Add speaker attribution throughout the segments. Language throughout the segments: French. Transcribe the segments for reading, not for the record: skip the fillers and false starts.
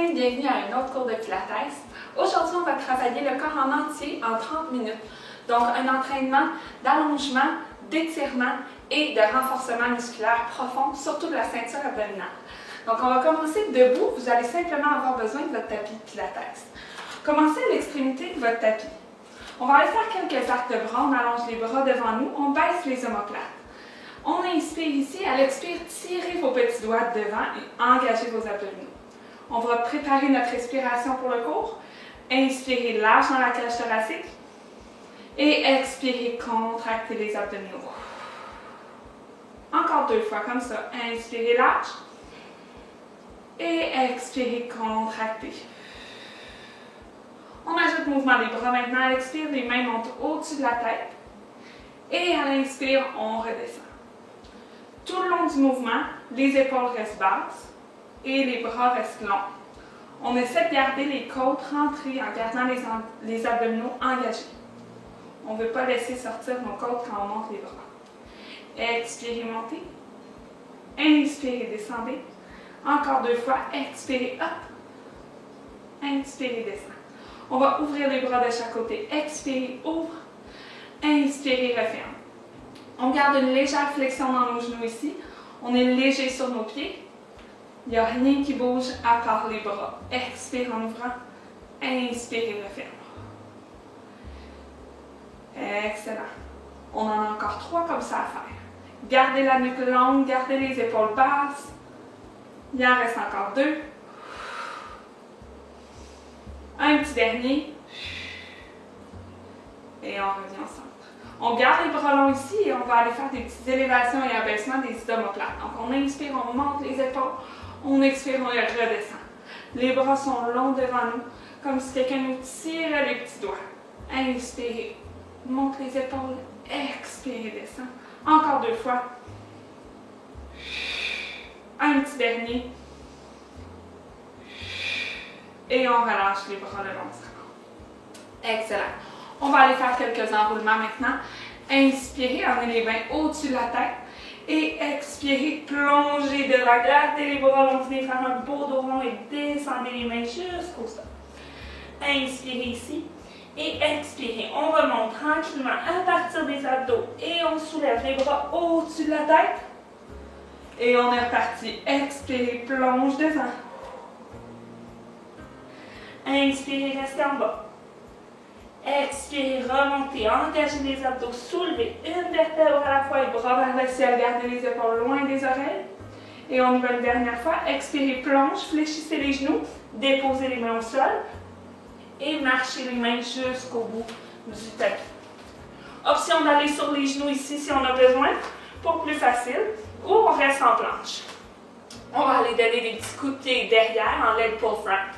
Speaker 1: matin, bienvenue à un autre cours de Pilates. Aujourd'hui, on va travailler le corps en entier en 30 minutes. Donc, un entraînement d'allongement, d'étirement et de renforcement musculaire profond, surtout de la ceinture abdominale. Donc, on va commencer debout. Vous allez simplement avoir besoin de votre tapis de Pilates. Commencez à l'extrémité de votre tapis. On va aller faire quelques arcs de bras. On allonge les bras devant nous. On baisse les omoplates. On inspire ici. À l'expire, tirez vos petits doigts devant et engagez vos abdominaux. On va préparer notre respiration pour le cours. Inspirez large dans la cage thoracique. Et expirez, contractez les abdominaux. Encore 2 fois comme ça. Inspirez large. Et expirez, contractez. On ajoute le mouvement des bras maintenant. À l'expire, les mains montent au-dessus de la tête. Et à l'inspire, on redescend. Tout le long du mouvement, les épaules restent basses et les bras restent longs. On essaie de garder les côtes rentrées en gardant les abdominaux engagés. On ne veut pas laisser sortir nos côtes quand on monte les bras. Expirez, montez. Inspirez, descendez. Encore 2 fois. Expirez, hop. Inspirez, descendez. On va ouvrir les bras de chaque côté. Expirez, ouvre. Inspirez, referme. On garde une légère flexion dans nos genoux ici. On est léger sur nos pieds. Il n'y a rien qui bouge à part les bras. Expire en ouvrant. Inspirez, referme. Excellent. On en a encore 3 comme ça à faire. Gardez la nuque longue, gardez les épaules basses. Il en reste encore 2. Un petit dernier. Et on revient au centre. On garde les bras longs ici et on va aller faire des petites élévations et abaissements des omoplates. Donc on inspire, on monte les épaules. On expire, on les redescend. Les bras sont longs devant nous, comme si quelqu'un nous tirait les petits doigts. Inspirez, monte les épaules. Expirez, descend. Encore 2 fois. Un petit dernier. Et on relâche les bras le long du corps. Excellent. On va aller faire quelques enroulements maintenant. Inspirez, emmenez les mains au-dessus de la tête. Et expirez, plongez devant. Gardez les bras longs, venez faire un beau dos rond et descendez les mains jusqu'au sol. Inspirez ici. Et expirez. On remonte tranquillement à partir des abdos. Et on soulève les bras au-dessus de la tête. Et on est reparti. Expirez, plonge devant. Inspirez, restez en bas. Expirez, remontez, engagez les abdos, soulevez une vertèbre à la fois et bras vers le ciel, gardez les épaules loin des oreilles. Et on y va une dernière fois. Expirez, plonge, fléchissez les genoux, déposez les mains au sol et marchez les mains jusqu'au bout du tapis. Option d'aller sur les genoux ici si on a besoin, pour plus facile, ou on reste en planche. On va aller donner des petits coups de pied derrière en leg pull front.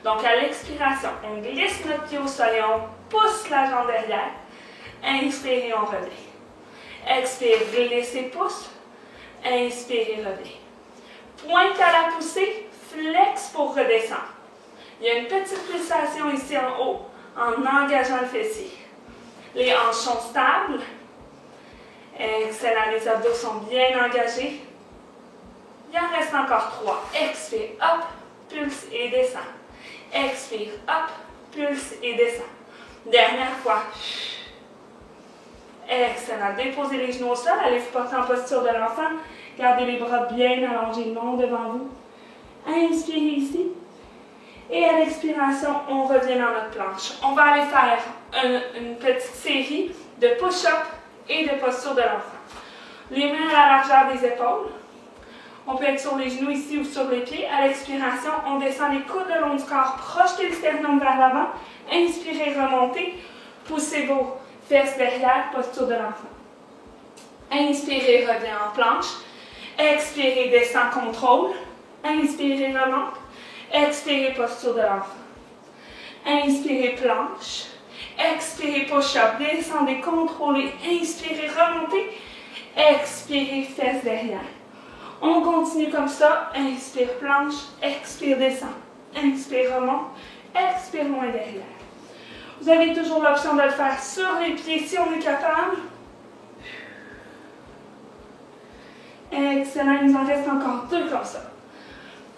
Speaker 1: Donc, à l'expiration, on glisse notre pied au sol et on pousse la jambe derrière. Inspirez, on revient. Expire, glissez, pousse. Inspirez, revient. Pointe à la poussée, flex pour redescendre. Il y a une petite pulsation ici en haut, en engageant le fessier. Les hanches sont stables. Excellent, les abdos sont bien engagés. Il en reste encore 3. Expire, hop, pulse et descend. Expire, hop, pulse et descend. Dernière fois. Excellent. Déposez les genoux au sol. Allez vous porter en posture de l'enfant. Gardez les bras bien allongés, longs devant vous. Inspirez ici. Et à l'expiration, on revient dans notre planche. On va aller faire une petite série de push-up et de posture de l'enfant. Les mains à la largeur des épaules. On peut être sur les genoux ici ou sur les pieds. À l'expiration, on descend les coudes le long du corps. Projetez le sternum vers l'avant. Inspirez, remontez. Poussez vos fesses derrière, posture de l'enfant. Inspirez, revient en planche. Expirez, descend, contrôle. Inspirez, remonte. Expirez, posture de l'enfant. Inspirez, planche. Expirez, push-up. Descendez, contrôlez. Inspirez, remontez. Expirez, fesses derrière. On continue comme ça. Inspire, planche. Expire, descend. Inspire, remonte. Expire, loin derrière. Vous avez toujours l'option de le faire sur les pieds si on est capable. Excellent. Il nous en reste encore 2 comme ça.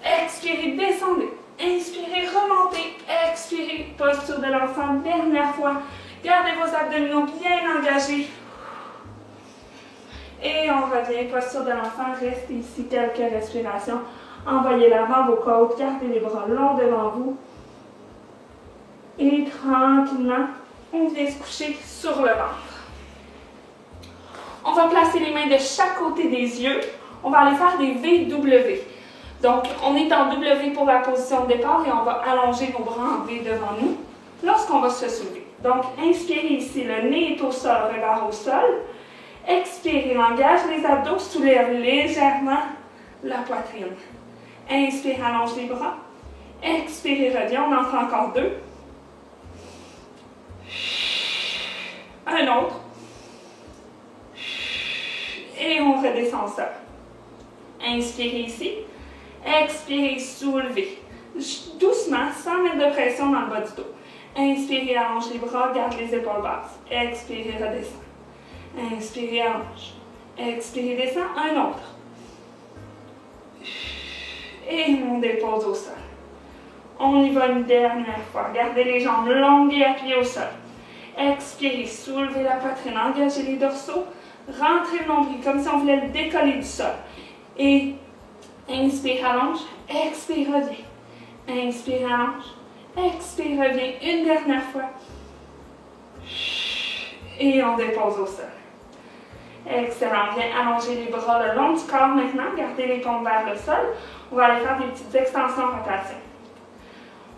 Speaker 1: Expirez, descendez. Inspirez, remontez, expirez, posture de l'enfant, dernière fois. Gardez vos abdominaux bien engagés. Et on revient, posture de l'enfant, restez ici quelques respirations. Envoyez l'avant vos côtes, gardez les bras longs devant vous. Et tranquillement, on vient se coucher sur le ventre. On va placer les mains de chaque côté des yeux. On va aller faire des VW. Donc, on est en W pour la position de départ et on va allonger nos bras en V devant nous lorsqu'on va se soulever. Donc, inspirez ici, le nez est au sol, regard au sol. Expirez, engage les abdos, soulève légèrement la poitrine. Inspire, allonge les bras. Expirez, reviens, on en fait encore 2. Un autre. Et on redescend ça. Inspirez ici. Expirez, soulevez. Doucement, sans mettre de pression dans le bas du dos. Inspirez, allonge les bras, garde les épaules basses. Expirez, redescend. Inspirez, allonge. Expirez, descend. Un autre. Et on dépose au sol. On y va une dernière fois. Gardez les jambes longues et appuyées au sol. Expirez, soulevez la poitrine, engagez les dorsaux. Rentrez le nombril comme si on voulait le décoller du sol. Et inspire, allonge. Expire, reviens. Inspire, allonge. Expire, reviens. Une dernière fois. Et on dépose au sol. Excellent. On vient allonger les bras le long du corps maintenant. Gardez les paumes vers le sol. On va aller faire des petites extensions en rotation.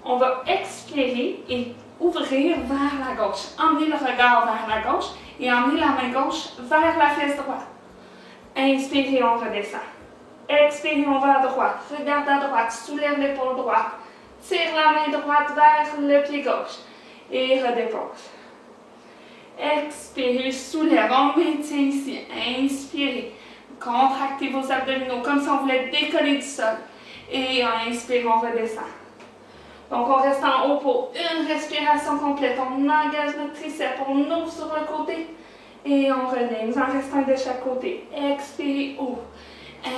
Speaker 1: On va expirer et ouvrir vers la gauche. Emmenez le regard vers la gauche et emmenez la main gauche vers la fesse droite. Inspirez, on redescend. Expirez, on va à droite. Regarde à droite, soulève l'épaule droite. Tire la main droite vers le pied gauche et redépose. Expirez, soulève, on maintient ici. Inspirez, contractez vos abdominaux comme si on voulait décoller du sol. Et on inspire, on redescend. Donc on reste en haut pour une respiration complète. On engage notre triceps, on ouvre sur le côté et on renaît. Nous en reste un de chaque côté. Expirez, ouvre.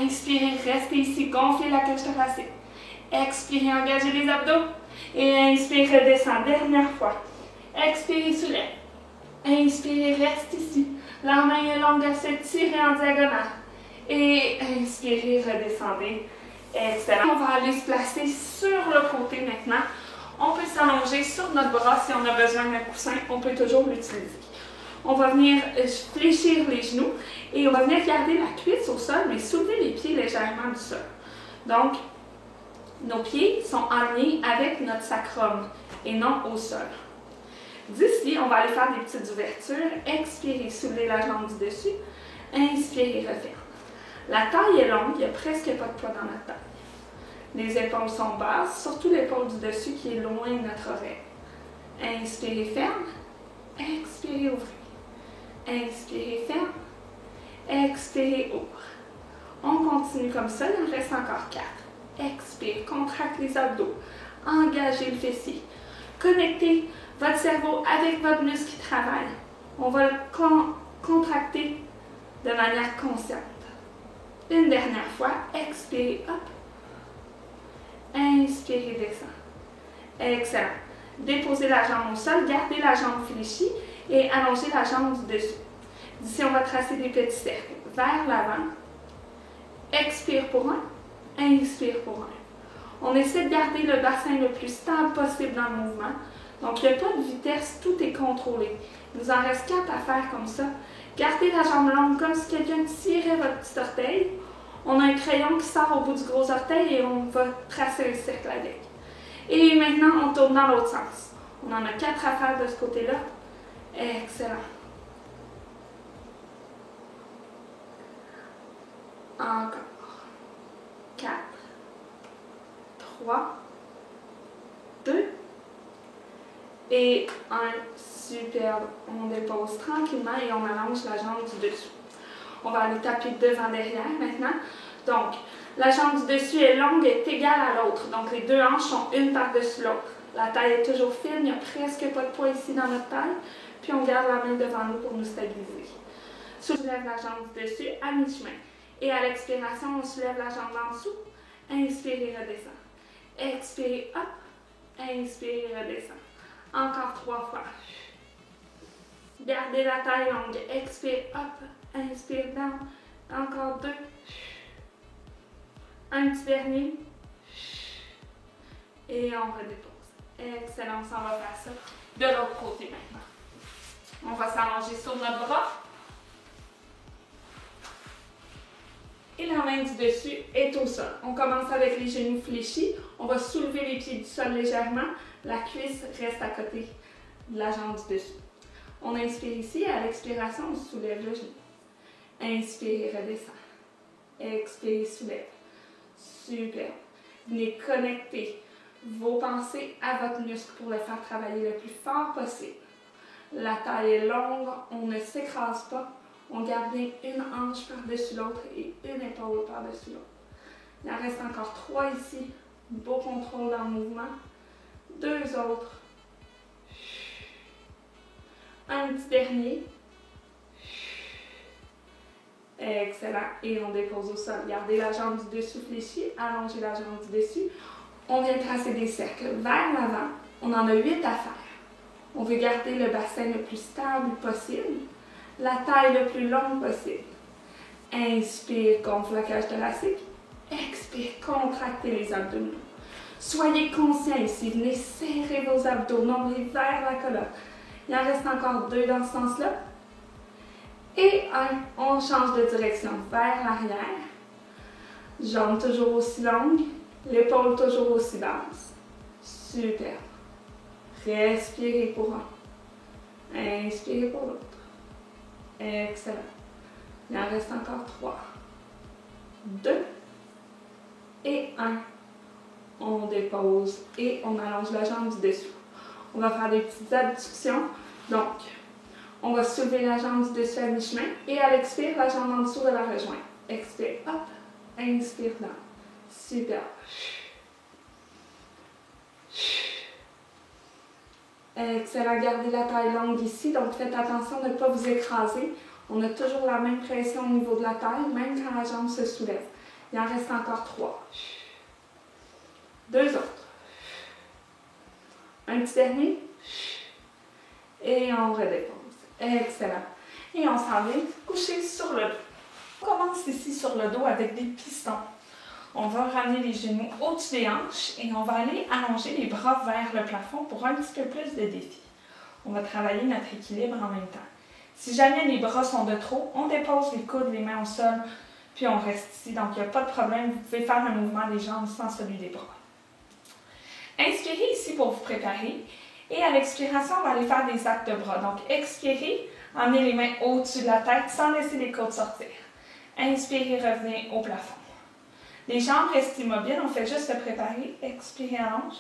Speaker 1: Inspirez, restez ici, gonflez la cage thoracique. Expirez, engagez les abdos. Et inspirez, redescend. Dernière fois. Expirez, soulève. Inspirez, reste ici. La main est longue, s'étirer en diagonale. Et inspirez, redescendez. Excellent. On va aller se placer sur le côté maintenant. On peut s'allonger sur notre bras si on a besoin d'un coussin. On peut toujours l'utiliser. On va venir fléchir les genoux et on va venir garder la cuisse au sol, mais soulever les pieds légèrement du sol. Donc, nos pieds sont alignés avec notre sacrum et non au sol. D'ici, on va aller faire des petites ouvertures. Expirez, soulevez la jambe du dessus. Inspirez, referme. La taille est longue, il n'y a presque pas de poids dans notre taille. Les épaules sont basses, surtout l'épaule du dessus qui est loin de notre oreille. Inspirez, ferme. Expirez, ouvrez. Inspirez, ferme. Expirez, ouvre. On continue comme ça, il en reste encore 4. Expire, contracte les abdos. Engagez le fessier. Connectez votre cerveau avec votre muscle qui travaille. On va le contracter de manière consciente. Une dernière fois, expirez, hop. Inspirez, descend. Excellent. Déposez la jambe au sol, gardez la jambe fléchie et allongez la jambe du dessus. D'ici, on va tracer des petits cercles vers l'avant. Expire pour un, inspire pour un. On essaie de garder le bassin le plus stable possible dans le mouvement. Donc, il n'y a pas de vitesse, tout est contrôlé. Il nous en reste 4 à faire comme ça. Gardez la jambe longue comme si quelqu'un tirait votre petit orteil. On a un crayon qui sort au bout du gros orteil et on va tracer le cercle avec. Et maintenant, on tourne dans l'autre sens. On en a 4 à faire de ce côté-là. Excellent. Encore. 4, 3, 2 et 1. Superbe. On dépose tranquillement et on allonge la jambe du dessus. On va aller taper devant derrière maintenant. Donc, la jambe du dessus est longue et est égale à l'autre. Donc, les deux hanches sont une par-dessus l'autre. La taille est toujours fine, il n'y a presque pas de poids ici dans notre taille. Puis, on garde la main devant nous pour nous stabiliser. Soulève la jambe du dessus à mi-chemin. Et à l'expiration, on soulève la jambe en dessous. Inspirez, redescend. Expirez, hop. Inspirez, redescend. Encore 3 fois. Gardez la taille longue. Expire, hop. Inspire, down. Encore 2. Un petit dernier. Et on redépose. Excellent, on s'en va faire ça de l'autre côté maintenant. On va s'allonger sur notre bras. Et la main du dessus est au sol. On commence avec les genoux fléchis. On va soulever les pieds du sol légèrement. La cuisse reste à côté de la jambe du dessus. On inspire ici et à l'expiration, on soulève le genou. Inspire, redescend. Expire, soulève. Super. Venez connecter vos pensées à votre muscle pour le faire travailler le plus fort possible. La taille est longue, on ne s'écrase pas. On garde bien une hanche par-dessus l'autre et une épaule par-dessus l'autre. Il en reste encore 3 ici. Beau contrôle dans le mouvement. 2 autres. Un petit dernier. Excellent. Et on dépose au sol. Gardez la jambe du dessus fléchie. Allongez la jambe du dessus. On vient tracer des cercles vers l'avant. On en a 8 à faire. On veut garder le bassin le plus stable possible. La taille le plus longue possible. Inspire, gonfle la cage thoracique. Expire, contractez les abdominaux. Soyez conscient ici. Venez serrer vos abdos, nombril vers la colonne. Il en reste encore 2 dans ce sens-là. Et 1, on change de direction vers l'arrière. Jambes toujours aussi longues. L'épaule toujours aussi basse. Super. Respirez pour un. Inspirez pour l'autre. Excellent. Il en reste encore 3. 2. Et 1. On dépose et on allonge la jambe du dessous. On va faire des petites abductions. Donc, on va soulever la jambe du dessus à mi-chemin et à l'expire, la jambe en dessous va la rejoindre. Expire, hop. Inspire, là. Super. Excellent, gardez la taille longue ici, donc faites attention de ne pas vous écraser. On a toujours la même pression au niveau de la taille, même quand la jambe se soulève. Il en reste encore 3. 2 autres. Un petit dernier. Et on redépose. Excellent. Et on s'en vient coucher sur le dos. On commence ici sur le dos avec des pistons. On va ramener les genoux au-dessus des hanches et on va aller allonger les bras vers le plafond pour un petit peu plus de défi. On va travailler notre équilibre en même temps. Si jamais les bras sont de trop, on dépose les coudes, les mains au sol, puis on reste ici. Donc, il n'y a pas de problème. Vous pouvez faire le mouvement des jambes sans celui des bras. Inspirez ici pour vous préparer. Et à l'expiration, on va aller faire des actes de bras. Donc, expirez, emmenez les mains au-dessus de la tête sans laisser les côtes sortir. Inspirez, revenez au plafond. Les jambes restent immobiles, on fait juste se préparer. Expirez, allonge.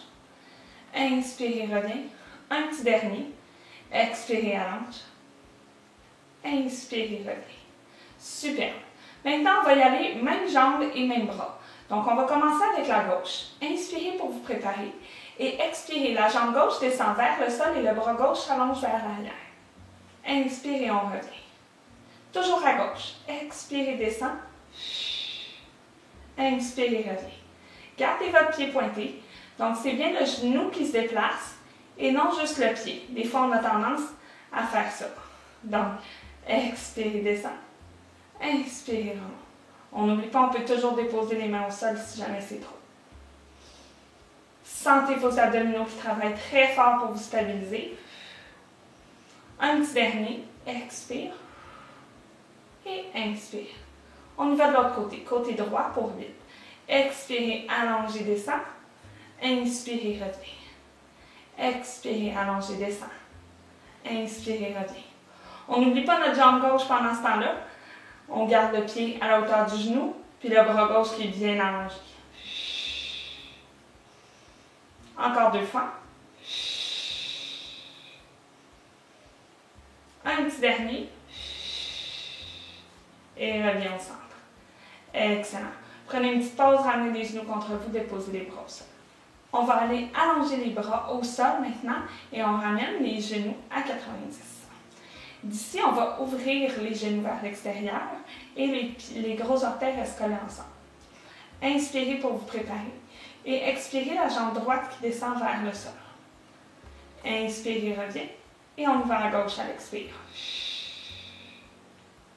Speaker 1: Inspirez, revenez. Un petit dernier. Expirez, allonge. Inspirez, revenez. Super. Maintenant, on va y aller même jambes et même bras. Donc, on va commencer avec la gauche. Inspirez pour vous préparer. Et expirez, la jambe gauche descend vers le sol et le bras gauche s'allonge vers l'arrière. Inspirez, on revient. Toujours à gauche. Expirez, descend. Inspirez, revenez. Gardez votre pied pointé. Donc, c'est bien le genou qui se déplace et non juste le pied. Des fois, on a tendance à faire ça. Donc, expirez, descend. Inspirez, remonte. On n'oublie pas, on peut toujours déposer les mains au sol si jamais c'est trop. Sentez vos abdominaux qui travaillent très fort pour vous stabiliser. Un petit dernier. Expire. Et inspire. On y va de l'autre côté. Côté droit pour 8. Expirez, allongez, descend. Inspirez, revenez. Expirez, allongez, descend. Inspirez, revenez. On n'oublie pas notre jambe gauche pendant ce temps-là. On garde le pied à la hauteur du genou, puis le bras gauche qui est bien allongé. Encore 2 fois. Un petit dernier. Et reviens au centre. Excellent. Prenez une petite pause, ramenez les genoux contre vous, déposez les bras au sol. On va aller allonger les bras au sol maintenant et on ramène les genoux à 90. D'ici, on va ouvrir les genoux vers l'extérieur et les gros orteils restent collés ensemble. Inspirez pour vous préparer. Et expirez la jambe droite qui descend vers le sol. Inspirez, revient. Et on va à gauche à l'expire.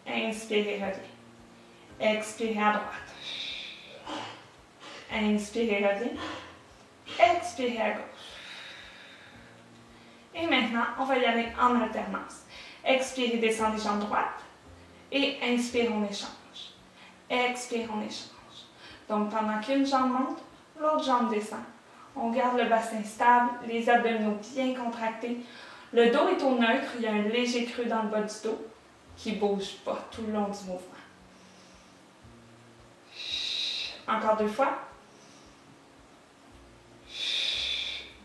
Speaker 1: Inspirez, revient. Expirez à droite. Inspirez, revient. Expirez à gauche. Et maintenant, on va y aller en alternance. Expirez, descendez jambe droite. Et inspire, on échange. Expire, on échange. Donc, pendant qu'une jambe monte, l'autre jambe descend. On garde le bassin stable, les abdominaux bien contractés. Le dos est au neutre, il y a un léger creux dans le bas du dos qui ne bouge pas tout le long du mouvement. Encore 2 fois.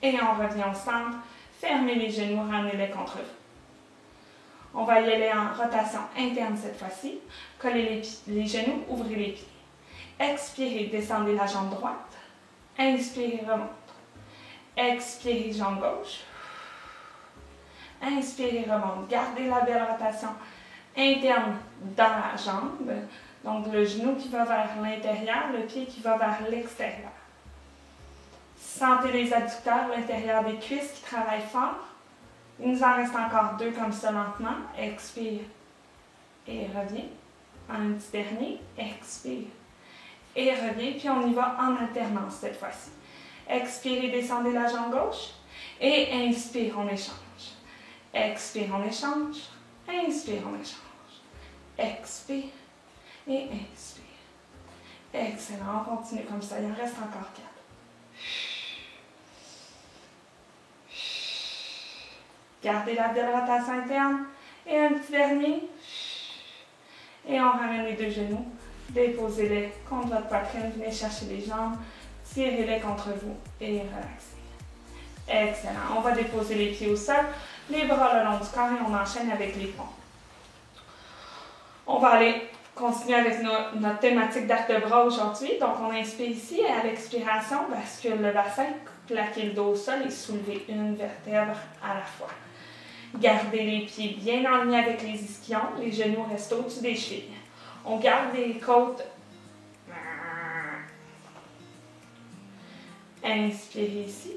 Speaker 1: Et on revient au centre. Fermez les genoux, ramenez-les contre vous. On va y aller en rotation interne cette fois-ci. Collez les genoux, ouvrez les pieds. Expirez, descendez la jambe droite. Inspirez, remonte. Expirez, jambe gauche. Inspirez, remonte. Gardez la belle rotation interne dans la jambe. Donc le genou qui va vers l'intérieur, le pied qui va vers l'extérieur. Sentez les adducteurs, l'intérieur des cuisses qui travaillent fort. Il nous en reste encore 2 comme ça lentement. Expire et reviens. Un petit dernier. Expire et reviens. Puis on y va en alternance cette fois-ci. Expirez, descendez la jambe gauche. Et inspire, on échange. Expire, on échange. Inspire, on échange. Expire et inspire. Excellent. On continue comme ça. Il en reste encore 4. Gardez la belle rotation interne. Et un petit dernier. Et on ramène les 2 genoux. Déposez-les contre votre poitrine. Venez chercher les jambes. Tirez-les contre vous et relaxez. Excellent. On va déposer les pieds au sol. Les bras le long du corps et on enchaîne avec les pompes. On va aller continuer avec notre thématique d'arc de bras aujourd'hui. Donc on inspire ici et à l'expiration, bascule le bassin, plaquez le dos au sol et soulevez une vertèbre à la fois. Gardez les pieds bien en ligne avec les ischions, les genoux restent au-dessus des chevilles. On garde les côtes. Inspirez ici.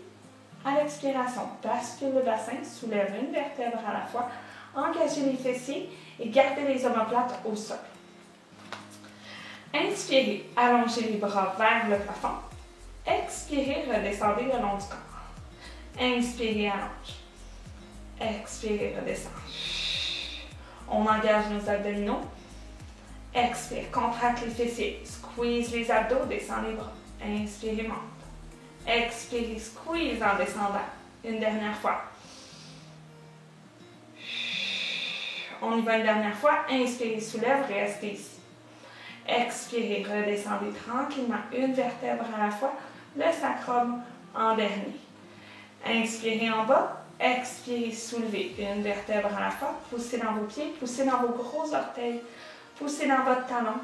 Speaker 1: À l'expiration, bascule le bassin, soulève une vertèbre à la fois, engagez les fessiers et gardez les omoplates au sol. Inspirez, allongez les bras vers le plafond. Expirez, redescendez le long du corps. Inspirez, allonge. Expirez, redescendez. On engage nos abdominaux. Expire, contracte les fessiers, squeeze les abdos, descend les bras. Inspirez, monte. Expirez, squeeze en descendant. Une dernière fois. On y va une dernière fois. Inspirez, soulève, restez ici. Expirez, redescendez tranquillement une vertèbre à la fois, le sacrum en dernier. Inspirez en bas, expirez, soulevez une vertèbre à la fois, poussez dans vos pieds, poussez dans vos gros orteils, poussez dans votre talon,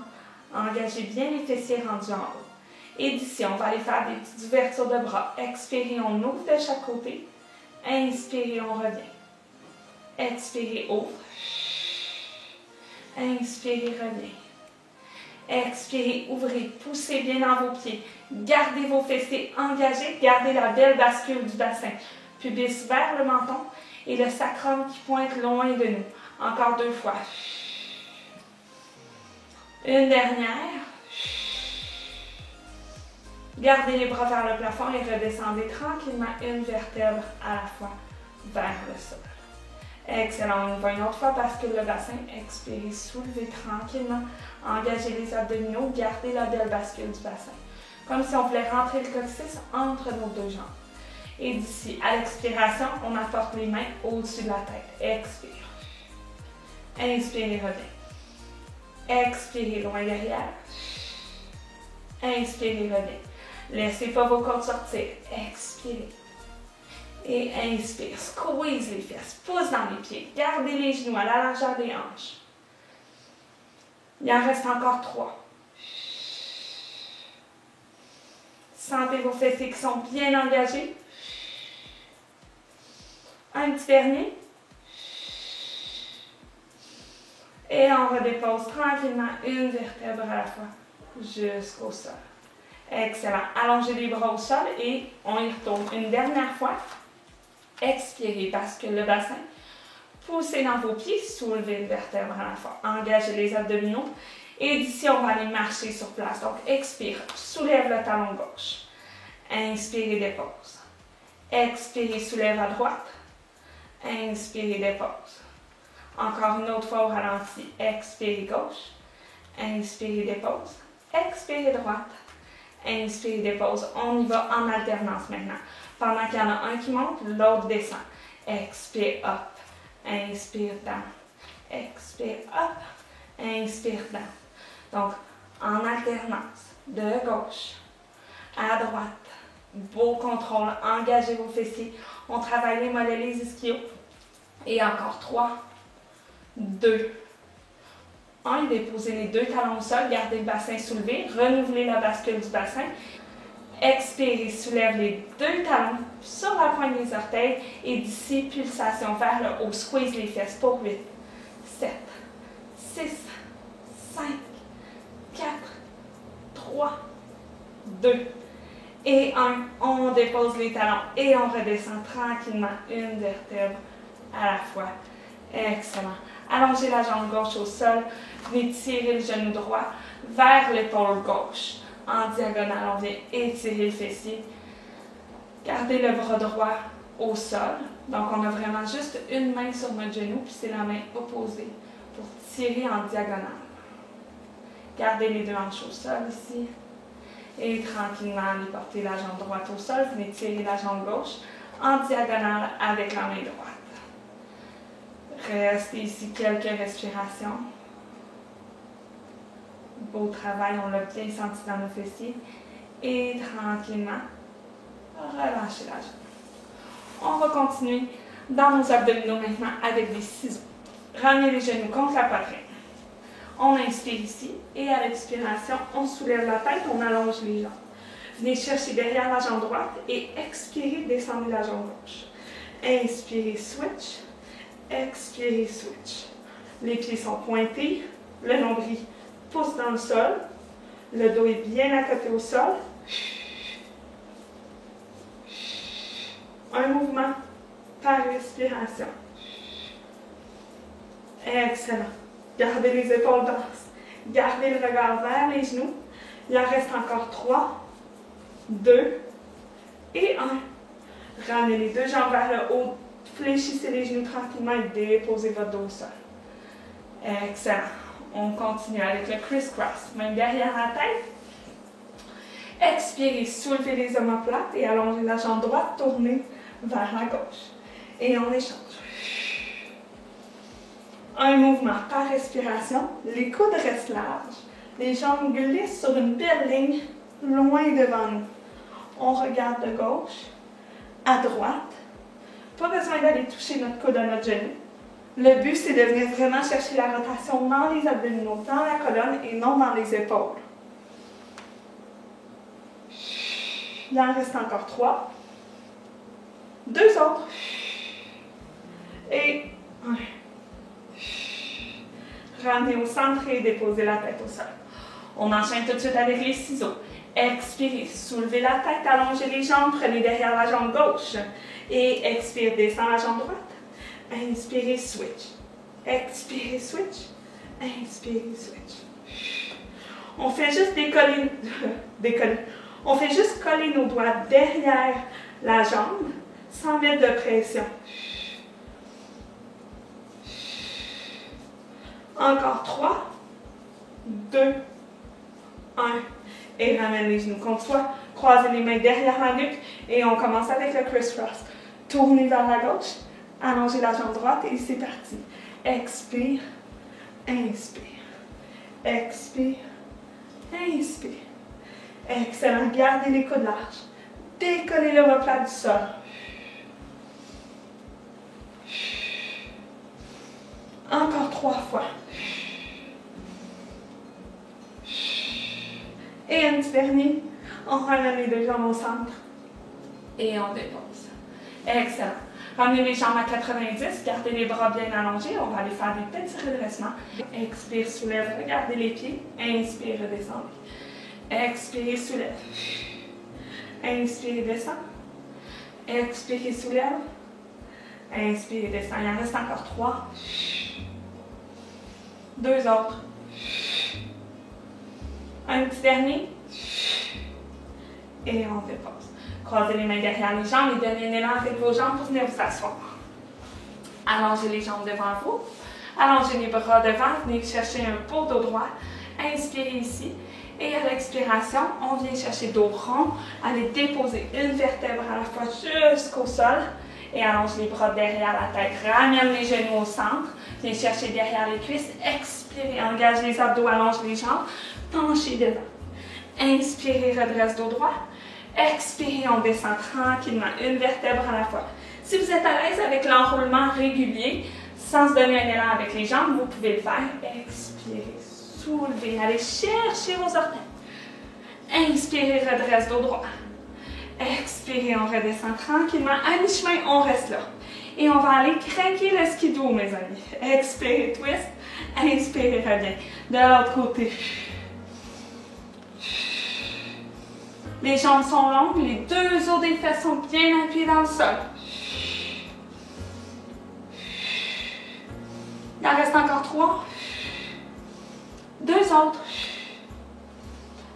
Speaker 1: engagez bien les fessiers rendus en haut. Et d'ici, on va aller faire des petites ouvertures de bras. Expirez, on ouvre de chaque côté. Inspirez, on revient. Expirez, ouvre. Inspirez, revient. Expirez, ouvrez, poussez bien dans vos pieds. Gardez vos fessiers engagés, gardez la belle bascule du bassin. Pubis vers le menton et le sacrum qui pointe loin de nous. Encore 2 fois. Une dernière. Gardez les bras vers le plafond et redescendez tranquillement une vertèbre à la fois vers le sol. Excellent. On y va une autre fois, bascule le bassin. Expirez, soulevez tranquillement. Engagez les abdominaux. Gardez la belle bascule du bassin. Comme si on voulait rentrer le coccyx entre nos 2 jambes. Et d'ici, à l'expiration, on apporte les mains au-dessus de la tête. Expire. Inspirez, reviens. Expirez, loin derrière. Inspirez, reviens. Laissez pas vos côtes sortir. Expirez. Et inspire. Squeeze les fesses. Pousse dans les pieds. Gardez les genoux à la largeur des hanches. Il en reste encore 3. Sentez vos fessiers qui sont bien engagés. Un petit dernier. Et on redépose tranquillement une vertèbre à la fois jusqu'au sol. Excellent. Allongez les bras au sol et on y retourne une dernière fois. Expirez, bascule le bassin. Poussez dans vos pieds, soulevez une vertèbre à la fois. Engagez les abdominaux. Et d'ici, on va aller marcher sur place. Donc, expire, soulève le talon gauche. Inspirez, dépose. Expirez, soulève à droite. Inspirez, dépose. Encore une autre fois au ralenti. Expirez, gauche. Inspirez, dépose. Expirez, droite. Inspirez, dépose. On y va en alternance maintenant. Pendant qu'il y en a un qui monte, l'autre descend. Expire, up. Inspire, down. Expire, up. Inspire, down. Donc, en alternance, de gauche à droite. Beau contrôle, engagez vos fessiers. On travaille les mollets, les ischios. Et encore 3, 2, 1. Déposez les deux talons au sol, gardez le bassin soulevé, renouvelez la bascule du bassin. Expirez, soulève les deux talons sur la pointe des orteils et d'ici, pulsation vers le haut. Squeeze les fesses pour 8, 7, 6, 5, 4, 3, 2 et 1. On dépose les talons et on redescend tranquillement une vertèbre à la fois. Excellent. Allongez la jambe gauche au sol. Venez tirer le genou droit vers l'épaule gauche. En diagonale, on vient étirer le fessier. Gardez le bras droit au sol. Donc, on a vraiment juste une main sur notre genou, puis c'est la main opposée pour tirer en diagonale. Gardez les deux hanches au sol ici. Et tranquillement, allez porter la jambe droite au sol. Venez tirer la jambe gauche en diagonale avec la main droite. Restez ici quelques respirations. Beau travail, on l'a bien senti dans nos fessiers. Et tranquillement, relâchez la jambe. On va continuer dans nos abdominaux maintenant avec des ciseaux. Ramenez les genoux contre la poitrine. On inspire ici et à l'expiration, on soulève la tête, on allonge les jambes. Venez chercher derrière la jambe droite et expirez, descendez la jambe gauche. Inspirez, switch. Expirez, switch. Les pieds sont pointés, le nombril pousse dans le sol, le dos est bien à côté au sol. Un mouvement par respiration. Excellent. Gardez les épaules basses. Gardez le regard vers les genoux. Il en reste encore 3, 2 et 1. Ramenez les deux jambes vers le haut. Fléchissez les genoux tranquillement et déposez votre dos au sol. Excellent. On continue avec le criss-cross. Main derrière la tête. Expirez, soulevez les omoplates et allongez la jambe droite, tournez vers la gauche. Et on échange. Un mouvement par respiration. Les coudes restent larges. Les jambes glissent sur une belle ligne, loin devant nous. On regarde de gauche, à droite. Pas besoin d'aller toucher notre coude à notre genou. Le but, c'est de venir vraiment chercher la rotation dans les abdominaux, dans la colonne et non dans les épaules. Il en reste encore 3. 2 autres. Et 1. Ramenez au centre et déposez la tête au sol. On enchaîne tout de suite avec les ciseaux. Expirez, soulevez la tête, allongez les jambes, prenez derrière la jambe gauche. Et expire, descend la jambe droite. Inspirez, switch. Expirez, switch. Inspirez, switch. On fait juste décoller. On fait juste coller nos doigts derrière la jambe sans mettre de pression. Encore 3, 2, 1. Et ramène les genoux contre soi. Croisez les mains derrière la nuque. Et on commence avec le criss-cross. Tournez vers la gauche. Allongez la jambe droite et c'est parti. Expire. Inspire. Expire. Inspire. Excellent. Gardez les coudes larges. Décollez l'omoplate du sol. Encore 3 fois. Et un petit dernier. On ramène les deux jambes au centre. Et on dépose. Excellent. Ramenez les jambes à 90. Gardez les bras bien allongés. On va aller faire des petits redressements. Expire, soulève. Regardez les pieds. Inspire, redescendez. Expirez, soulève. Inspirez, descend. Expirez, soulève. Inspirez, descend. Il en reste encore 3. 2 autres. Un petit dernier. Et on dépose. Croisez les mains derrière les jambes et donnez un élan avec vos jambes pour venir vous asseoir. Allongez les jambes devant vous. Allongez les bras devant. Venez chercher un beau dos droit. Inspirez ici. Et à l'expiration, on vient chercher dos rond. Allez déposer une vertèbre à la fois jusqu'au sol. Et allonge les bras derrière la tête. Ramène les genoux au centre. Viens chercher derrière les cuisses. Expirez. Engage les abdos. Allonge les jambes. Penchez devant. Inspirez. Redresse dos droit. Expirez. On descend tranquillement. Une vertèbre à la fois. Si vous êtes à l'aise avec l'enroulement régulier, sans se donner un élan avec les jambes, vous pouvez le faire. Expirez. Soulevez. Allez chercher vos orteils. Inspirez. Redresse dos droit. Expirez, on redescend tranquillement. À mi-chemin, on reste là. Et on va aller craquer le skidoo, mes amis. Expirez, twist. Inspirez, reviens. De l'autre côté. Les jambes sont longues. Les 2 os des fesses sont bien appuyés dans le sol. Il en reste encore 3. 2 autres.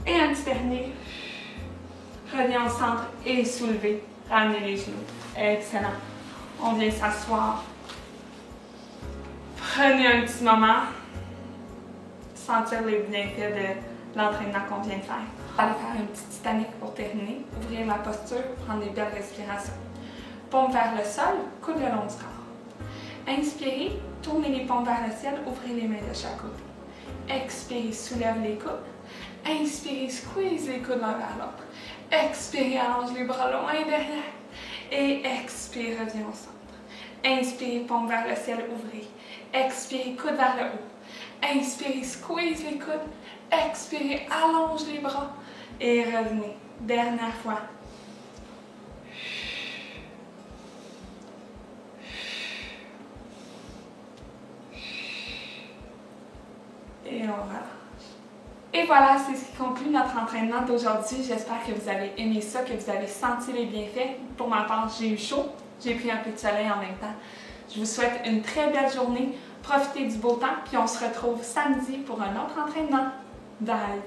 Speaker 1: Et un petit dernier. Revenez au centre et soulevez. Ramenez les genoux. Excellent. On vient s'asseoir. Prenez un petit moment. Sentir les bienfaits de l'entraînement qu'on vient de faire. On va aller faire un petit Titanic pour terminer. Ouvrir la posture, prendre des belles respirations. Paume vers le sol, coude le long du corps. Inspirez, tournez les paumes vers le ciel, ouvrez les mains de chaque côté. Expirez, soulève les coudes. Inspirez, squeeze les coudes l'un vers l'autre. Expirez, allonge les bras loin derrière. Et expirez, reviens au centre. Inspirez, paume vers le ciel, ouvrez. Expirez, coude vers le haut. Inspirez, squeeze les coudes. Expirez, allonge les bras. Et revenez. Dernière fois. Et on relâche. Et voilà, c'est ce qui conclut notre entraînement d'aujourd'hui. J'espère que vous avez aimé ça, que vous avez senti les bienfaits. Pour ma part, j'ai eu chaud, j'ai pris un peu de soleil en même temps. Je vous souhaite une très belle journée. Profitez du beau temps, puis on se retrouve samedi pour un autre entraînement. Bye!